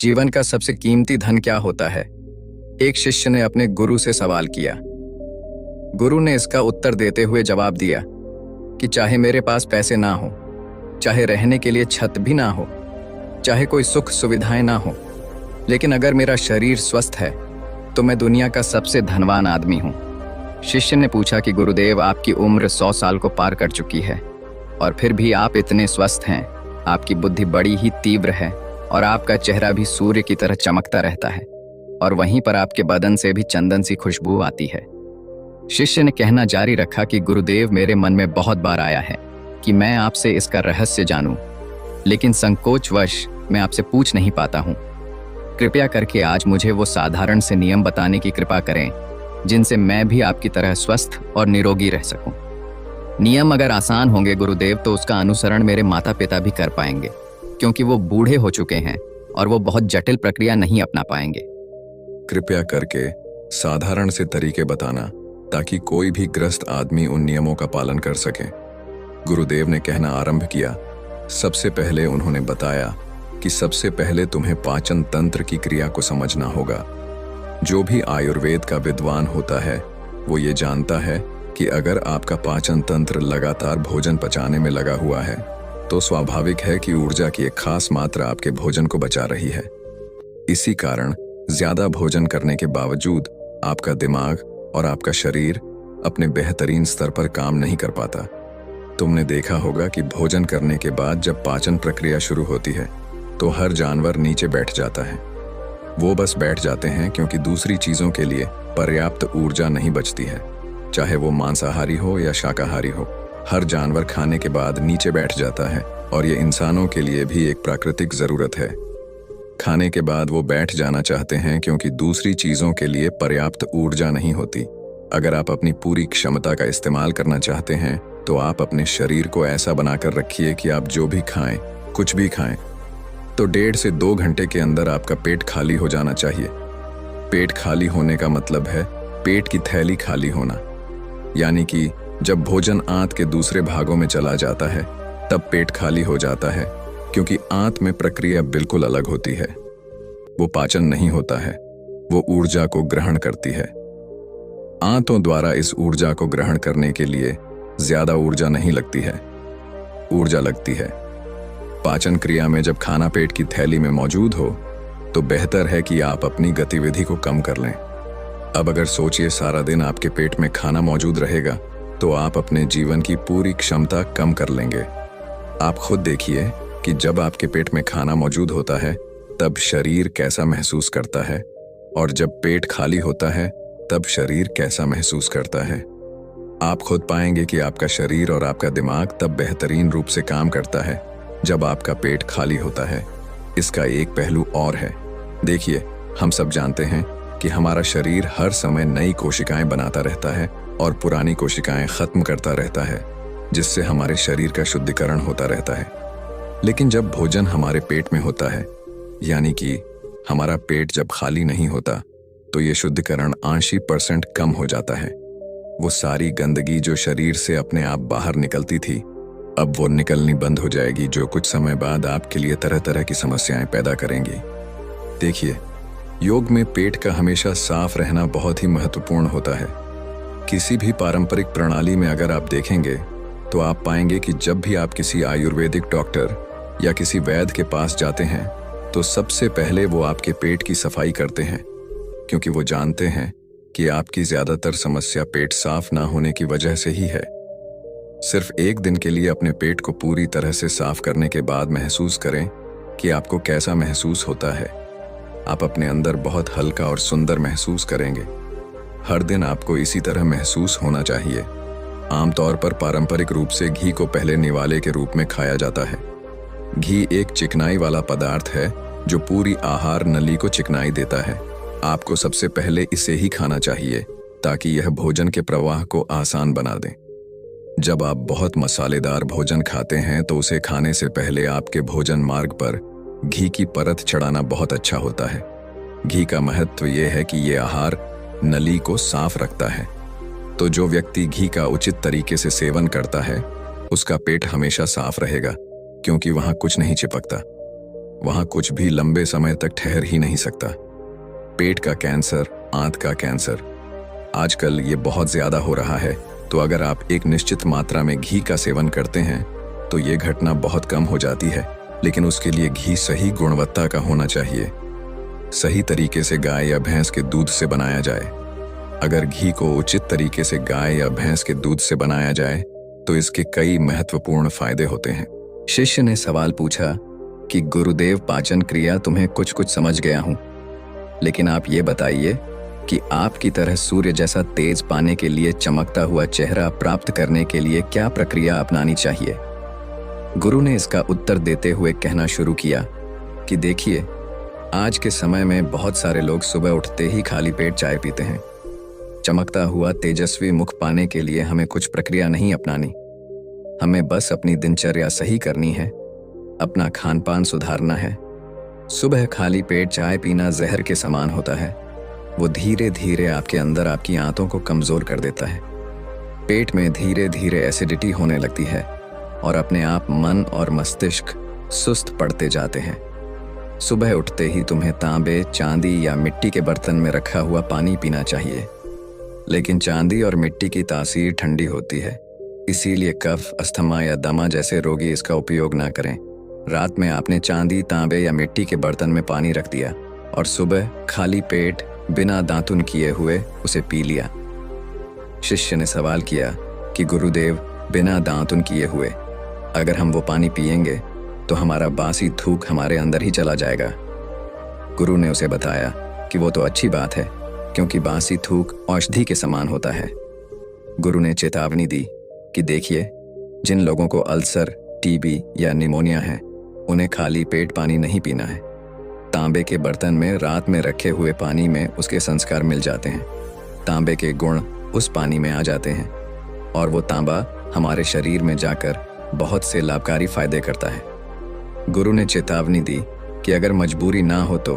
जीवन का सबसे कीमती धन क्या होता है? एक शिष्य ने अपने गुरु से सवाल किया। गुरु ने इसका उत्तर देते हुए जवाब दिया कि चाहे मेरे पास पैसे ना हो, चाहे रहने के लिए छत भी ना हो, चाहे कोई सुख सुविधाएं ना हो, लेकिन अगर मेरा शरीर स्वस्थ है तो मैं दुनिया का सबसे धनवान आदमी हूं। शिष्य ने पूछा कि गुरुदेव, आपकी उम्र 100 साल को पार कर चुकी है और फिर भी आप इतने स्वस्थ हैं। आपकी बुद्धि बड़ी ही तीव्र है और आपका चेहरा भी सूर्य की तरह चमकता रहता है और वहीं पर आपके बदन से भी चंदन सी खुशबू आती है। शिष्य ने कहना जारी रखा कि गुरुदेव, मेरे मन में बहुत बार आया है कि मैं आपसे इसका रहस्य जानूं, लेकिन संकोचवश मैं आपसे पूछ नहीं पाता हूं। कृपया करके आज मुझे वो साधारण से नियम बताने की कृपा करें जिनसे मैं भी आपकी तरह स्वस्थ और निरोगी रह सकूं। नियम अगर आसान होंगे गुरुदेव, तो उसका अनुसरण मेरे माता पिता भी कर पाएंगे, क्योंकि वो बूढ़े हो चुके हैं और वो बहुत जटिल प्रक्रिया नहीं अपना पाएंगे। कृपया करके साधारण से तरीके बताना ताकि कोई भी ग्रस्त आदमी उन नियमों का पालन कर सके। गुरुदेव ने कहना आरंभ किया। सबसे पहले उन्होंने बताया कि सबसे पहले तुम्हें पाचन तंत्र की क्रिया को समझना होगा। जो भी आयुर्वेद का विद्वान होता है वो ये जानता है कि अगर आपका पाचन तंत्र लगातार भोजन पचाने में लगा हुआ है तो स्वाभाविक है कि ऊर्जा की एक खास मात्रा आपके भोजन को बचा रही है। इसी कारण ज्यादा भोजन करने के बावजूद आपका दिमाग और आपका शरीर अपने बेहतरीन स्तर पर काम नहीं कर पाता। तुमने देखा होगा कि भोजन करने के बाद जब पाचन प्रक्रिया शुरू होती है तो हर जानवर नीचे बैठ जाता है। वो बस बैठ जाते हैं क्योंकि दूसरी चीजों के लिए पर्याप्त ऊर्जा नहीं बचती है, चाहे वो मांसाहारी हो या शाकाहारी हो। हर जानवर खाने के बाद नीचे बैठ जाता है और ये इंसानों के लिए भी एक प्राकृतिक जरूरत है। खाने के बाद वो बैठ जाना चाहते हैं क्योंकि दूसरी चीजों के लिए पर्याप्त ऊर्जा नहीं होती। अगर आप अपनी पूरी क्षमता का इस्तेमाल करना चाहते हैं तो आप अपने शरीर को ऐसा बनाकर रखिए कि आप जो भी खाएं, कुछ भी खाएं, तो 1.5 से 2 घंटे के अंदर आपका पेट खाली हो जाना चाहिए। पेट खाली होने का मतलब है पेट की थैली खाली होना, यानी कि जब भोजन आंत के दूसरे भागों में चला जाता है तब पेट खाली हो जाता है, क्योंकि आंत में प्रक्रिया बिल्कुल अलग होती है। वो पाचन नहीं होता है, वो ऊर्जा को ग्रहण करती है। आंतों द्वारा इस ऊर्जा को ग्रहण करने के लिए ज्यादा ऊर्जा नहीं लगती है, ऊर्जा लगती है। पाचन क्रिया में जब खाना पेट की थैली में मौजूद हो तो बेहतर है कि आप अपनी गतिविधि को कम कर लें। अब अगर सोचिए, सारा दिन आपके पेट में खाना मौजूद रहेगा तो आप अपने जीवन की पूरी क्षमता कम कर लेंगे। आप खुद देखिए कि जब आपके पेट में खाना मौजूद होता है तब शरीर कैसा महसूस करता है और जब पेट खाली होता है तब शरीर कैसा महसूस करता है। आप खुद पाएंगे कि आपका शरीर और आपका दिमाग तब बेहतरीन रूप से काम करता है जब आपका पेट खाली होता है। इसका एक पहलू और है। देखिए, हम सब जानते हैं कि हमारा शरीर हर समय नई कोशिकाएं बनाता रहता है और पुरानी कोशिकाएं खत्म करता रहता है, जिससे हमारे शरीर का शुद्धिकरण होता रहता है। लेकिन जब भोजन हमारे पेट में होता है, यानी कि हमारा पेट जब खाली नहीं होता, तो ये शुद्धिकरण 80% कम हो जाता है। वो सारी गंदगी जो शरीर से अपने आप बाहर निकलती थी, अब वो निकलनी बंद हो जाएगी, जो कुछ समय बाद आपके लिए तरह तरह की समस्याएं पैदा करेंगी। देखिए, योग में पेट का हमेशा साफ रहना बहुत ही महत्वपूर्ण होता है। किसी भी पारंपरिक प्रणाली में अगर आप देखेंगे तो आप पाएंगे कि जब भी आप किसी आयुर्वेदिक डॉक्टर या किसी वैद्य के पास जाते हैं तो सबसे पहले वो आपके पेट की सफाई करते हैं, क्योंकि वो जानते हैं कि आपकी ज्यादातर समस्या पेट साफ ना होने की वजह से ही है। सिर्फ एक दिन के लिए अपने पेट को पूरी तरह से साफ करने के बाद महसूस करें कि आपको कैसा महसूस होता है। आप अपने अंदर बहुत हल्का और सुंदर महसूस करेंगे। हर दिन आपको इसी तरह महसूस होना चाहिए। आमतौर पर पारंपरिक रूप से घी को पहले निवाले के रूप में खाया जाता है। घी एक चिकनाई वाला पदार्थ है जो पूरी आहार नली को चिकनाई देता है। आपको सबसे पहले इसे ही खाना चाहिए ताकि यह भोजन के प्रवाह को आसान बना दे। जब आप बहुत मसालेदार भोजन खाते हैं तो उसे खाने से पहले आपके भोजन मार्ग पर घी की परत चढ़ाना बहुत अच्छा होता है। घी का महत्व यह है कि यह आहार नली को साफ रखता है। तो जो व्यक्ति घी का उचित तरीके से सेवन करता है उसका पेट हमेशा साफ रहेगा, क्योंकि वहां कुछ नहीं चिपकता। वहां कुछ भी लंबे समय तक ठहर ही नहीं सकता। पेट का कैंसर, आंत का कैंसर, आजकल ये बहुत ज्यादा हो रहा है। तो अगर आप एक निश्चित मात्रा में घी का सेवन करते हैं तो ये घटना बहुत कम हो जाती है, लेकिन उसके लिए घी सही गुणवत्ता का होना चाहिए। सही तरीके से गाय या भैंस के दूध से बनाया जाए। अगर घी को उचित तरीके से गाय या भैंस के दूध से बनाया जाए तो इसके कई महत्वपूर्ण फायदे होते हैं। शिष्य ने सवाल पूछा कि गुरुदेव, पाचन क्रिया तुम्हें कुछ कुछ समझ गया हूं, लेकिन आप ये बताइए कि आपकी तरह सूर्य जैसा तेज पाने के लिए, चमकता हुआ चेहरा प्राप्त करने के लिए क्या प्रक्रिया अपनानी चाहिए। गुरु ने इसका उत्तर देते हुए कहना शुरू किया कि देखिए, आज के समय में बहुत सारे लोग सुबह उठते ही खाली पेट चाय पीते हैं। चमकता हुआ तेजस्वी मुख पाने के लिए हमें कुछ प्रक्रिया नहीं अपनानी। हमें बस अपनी दिनचर्या सही करनी है, अपना खान पान सुधारना है। सुबह खाली पेट चाय पीना जहर के समान होता है। वो धीरे धीरे आपके अंदर आपकी आंतों को कमजोर कर देता है। पेट में धीरे धीरे एसिडिटी होने लगती है और अपने आप मन और मस्तिष्क सुस्त पड़ते जाते हैं। सुबह उठते ही तुम्हें तांबे, चांदी या मिट्टी के बर्तन में रखा हुआ पानी पीना चाहिए, लेकिन चांदी और मिट्टी की तासीर ठंडी होती है, इसीलिए कफ, अस्थमा या दमा जैसे रोगी इसका उपयोग ना करें। रात में आपने चांदी, तांबे या मिट्टी के बर्तन में पानी रख दिया और सुबह खाली पेट बिना दांतुन किए हुए उसे पी लिया। शिष्य ने सवाल किया कि गुरुदेव, बिना दांतुन किए हुए अगर हम वो पानी पिएंगे तो हमारा बासी थूक हमारे अंदर ही चला जाएगा। गुरु ने उसे बताया कि वो तो अच्छी बात है, क्योंकि बासी थूक औषधि के समान होता है। गुरु ने चेतावनी दी कि देखिए, जिन लोगों को अल्सर, टीबी या निमोनिया है, उन्हें खाली पेट पानी नहीं पीना है। तांबे के बर्तन में रात में रखे हुए पानी में उसके संस्कार मिल जाते हैं। तांबे के गुण उस पानी में आ जाते हैं और वो तांबा हमारे शरीर में जाकर बहुत से लाभकारी फायदे करता है। गुरु ने चेतावनी दी कि अगर मजबूरी ना हो तो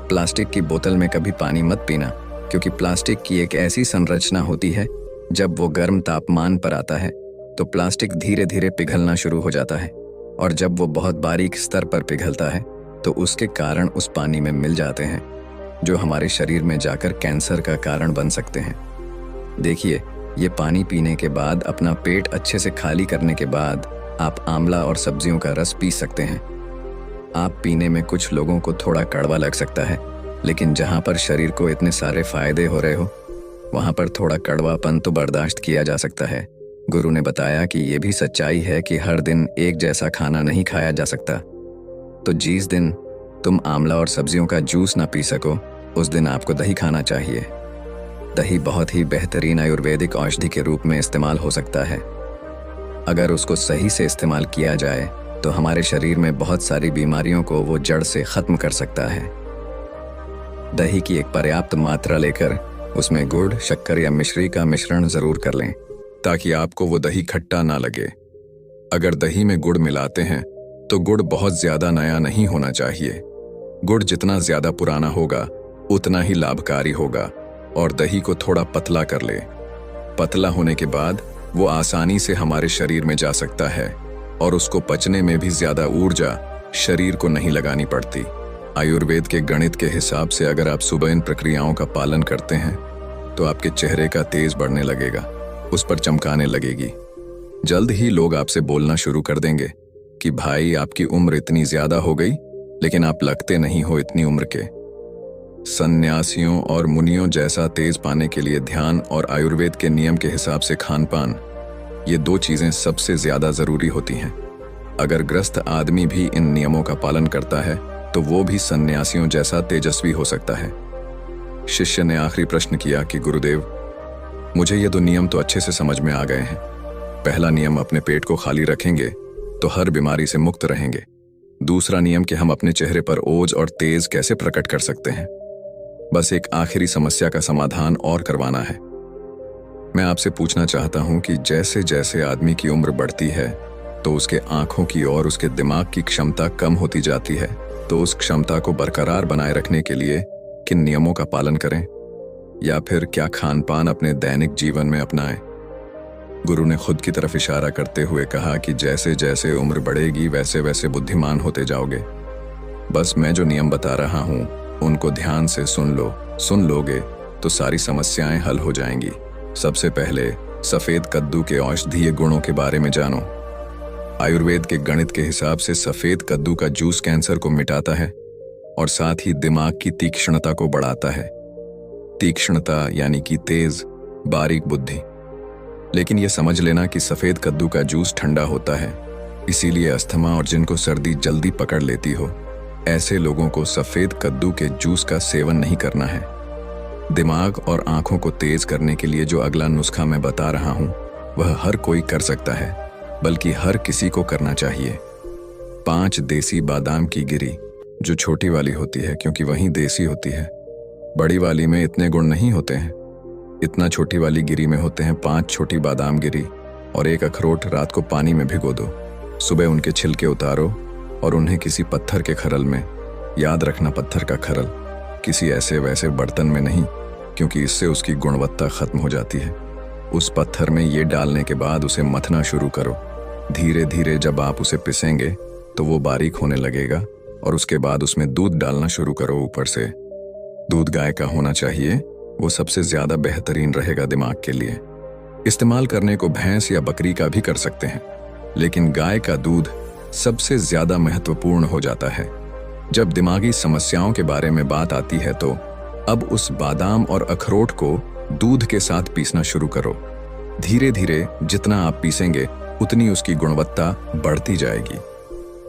प्लास्टिक की बोतल में कभी पानी मत पीना, क्योंकि प्लास्टिक की एक ऐसी संरचना होती है, जब वो गर्म तापमान पर आता है तो प्लास्टिक धीरे धीरे पिघलना शुरू हो जाता है, और जब वो बहुत बारीक स्तर पर पिघलता है तो उसके कारण उस पानी में मिल जाते हैं, जो हमारे शरीर में जाकर कैंसर का कारण बन सकते हैं। देखिए, ये पानी पीने के बाद, अपना पेट अच्छे से खाली करने के बाद आप आंवला और सब्जियों का रस पी सकते हैं। आप पीने में कुछ लोगों को थोड़ा कड़वा लग सकता है, लेकिन जहाँ पर शरीर को इतने सारे फायदे हो रहे हो, वहाँ पर थोड़ा कड़वापन तो बर्दाश्त किया जा सकता है। गुरु ने बताया कि ये भी सच्चाई है कि हर दिन एक जैसा खाना नहीं खाया जा सकता। तो जिस दिन तुम आंवला और सब्जियों का जूस ना पी सको, उस दिन आपको दही खाना चाहिए। दही बहुत ही बेहतरीन आयुर्वेदिक औषधि के रूप में इस्तेमाल हो सकता है। अगर उसको सही से इस्तेमाल किया जाए तो हमारे शरीर में बहुत सारी बीमारियों को वो जड़ से खत्म कर सकता है। दही की एक पर्याप्त मात्रा लेकर उसमें गुड़, शक्कर या मिश्री का मिश्रण जरूर कर लें, ताकि आपको वो दही खट्टा ना लगे। अगर दही में गुड़ मिलाते हैं तो गुड़ बहुत ज्यादा नया नहीं होना चाहिए। गुड़ जितना ज्यादा पुराना होगा उतना ही लाभकारी होगा, और दही को थोड़ा पतला कर ले। पतला होने के बाद वो आसानी से हमारे शरीर में जा सकता है और उसको पचने में भी ज्यादा ऊर्जा शरीर को नहीं लगानी पड़ती। आयुर्वेद के गणित के हिसाब से अगर आप सुबह इन प्रक्रियाओं का पालन करते हैं तो आपके चेहरे का तेज बढ़ने लगेगा, उस पर चमकाने लगेगी। जल्द ही लोग आपसे बोलना शुरू कर देंगे कि भाई, आपकी उम्र इतनी ज्यादा हो गई, लेकिन आप लगते नहीं हो इतनी उम्र के। सन्यासियों और मुनियों जैसा तेज पाने के लिए ध्यान और आयुर्वेद के नियम के हिसाब से खान पान, ये दो चीजें सबसे ज्यादा जरूरी होती हैं। अगर ग्रस्त आदमी भी इन नियमों का पालन करता है तो वो भी सन्यासियों जैसा तेजस्वी हो सकता है। शिष्य ने आखिरी प्रश्न किया कि गुरुदेव, मुझे ये दो नियम तो अच्छे से समझ में आ गए हैं। पहला नियम, अपने पेट को खाली रखेंगे तो हर बीमारी से मुक्त रहेंगे। दूसरा नियम कि हम अपने चेहरे पर ओज और तेज कैसे प्रकट कर सकते हैं। बस एक आखिरी समस्या का समाधान और करवाना है। मैं आपसे पूछना चाहता हूं कि जैसे जैसे आदमी की उम्र बढ़ती है तो उसके आंखों की और उसके दिमाग की क्षमता कम होती जाती है, तो उस क्षमता को बरकरार बनाए रखने के लिए किन नियमों का पालन करें, या फिर क्या खान पान अपने दैनिक जीवन में अपनाएं। गुरु ने खुद की तरफ इशारा करते हुए कहा कि जैसे जैसे उम्र बढ़ेगी वैसे वैसे बुद्धिमान होते जाओगे। बस मैं जो नियम बता रहा हूँ उनको ध्यान से सुन लो। सुन लोगे तो सारी समस्याएं हल हो जाएंगी। सबसे पहले सफेद कद्दू के औषधीय गुणों के बारे में जानो। आयुर्वेद के गणित के हिसाब से सफेद कद्दू का जूस कैंसर को मिटाता है और साथ ही दिमाग की तीक्ष्णता को बढ़ाता है। तीक्ष्णता यानी कि तेज बारीक बुद्धि। लेकिन यह समझ लेना कि सफेद कद्दू का जूस ठंडा होता है, इसीलिए अस्थमा और जिनको सर्दी जल्दी पकड़ लेती हो ऐसे लोगों को सफेद कद्दू के जूस का सेवन नहीं करना है। दिमाग और आंखों को तेज करने के लिए जो अगला नुस्खा मैं बता रहा हूं वह हर कोई कर सकता है, बल्कि हर किसी को करना चाहिए। 5 देसी बादाम की गिरी, जो छोटी वाली होती है क्योंकि वही देसी होती है। बड़ी वाली में इतने गुण नहीं होते हैं। इतना छोटी वाली गिरी में होते हैं 5 छोटी बादाम गिरी और 1 अखरोट। रात को पानी में भिगो दो, सुबह उनके छिलके उतारो और उन्हें किसी पत्थर के खरल में, याद रखना पत्थर का खरल, किसी ऐसे वैसे बर्तन में नहीं, क्योंकि इससे उसकी गुणवत्ता खत्म हो जाती है। उस पत्थर में ये डालने के बाद उसे मथना शुरू करो। धीरे धीरे जब आप उसे पिसेंगे तो वो बारीक होने लगेगा और उसके बाद उसमें दूध डालना शुरू करो ऊपर से। दूध गाय का होना चाहिए, वो सबसे ज्यादा बेहतरीन रहेगा दिमाग के लिए। इस्तेमाल करने को भैंस या बकरी का भी कर सकते हैं, लेकिन गाय का दूध सबसे ज्यादा महत्वपूर्ण हो जाता है। जब दिमागी समस्याओं के बारे में बात आती है तो अब उस बादाम और अखरोट को दूध के साथ पीसना शुरू करो। धीरे धीरे जितना आप पीसेंगे उतनी उसकी गुणवत्ता बढ़ती जाएगी।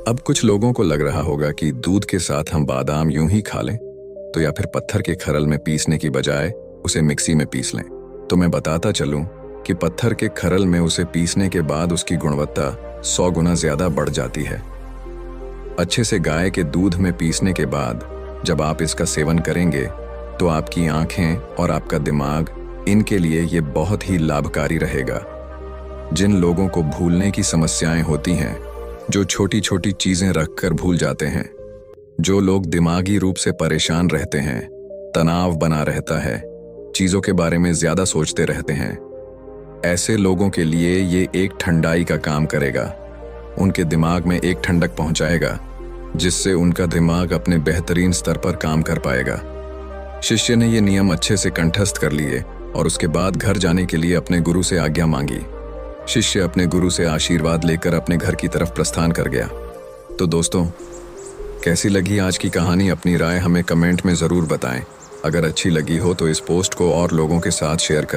अब कुछ लोगों को लग रहा होगा कि दूध के साथ हम बादाम यूं ही खा लें, तो या फिर पत्थर के खरल में पीसने की बजाय उसे मिक्सी में पीस लें। तो मैं बताता चलूं कि पत्थर के खरल में उसे पीसने के बाद उसकी गुणवत्ता 100 गुना ज्यादा बढ़ जाती है। अच्छे से गाय के दूध में पीसने के बाद जब आप इसका सेवन करेंगे तो आपकी आंखें और आपका दिमाग, इनके लिए ये बहुत ही लाभकारी रहेगा। जिन लोगों को भूलने की समस्याएं होती हैं, जो छोटी छोटी चीजें रखकर भूल जाते हैं, जो लोग दिमागी रूप से परेशान रहते हैं, तनाव बना रहता है, चीजों के बारे में ज्यादा सोचते रहते हैं, ऐसे लोगों के लिए ये एक ठंडाई का काम करेगा। उनके दिमाग में एक ठंडक पहुंचाएगा जिससे उनका दिमाग अपने बेहतरीन स्तर पर काम कर पाएगा। शिष्य ने ये नियम अच्छे से कंठस्थ कर लिए और उसके बाद घर जाने के लिए अपने गुरु से आज्ञा मांगी। शिष्य अपने गुरु से आशीर्वाद लेकर अपने घर की तरफ प्रस्थान कर गया। तो दोस्तों, कैसी लगी आज की कहानी? अपनी राय हमें कमेंट में ज़रूर बताएं। अगर अच्छी लगी हो तो इस पोस्ट को और लोगों के साथ शेयर करें।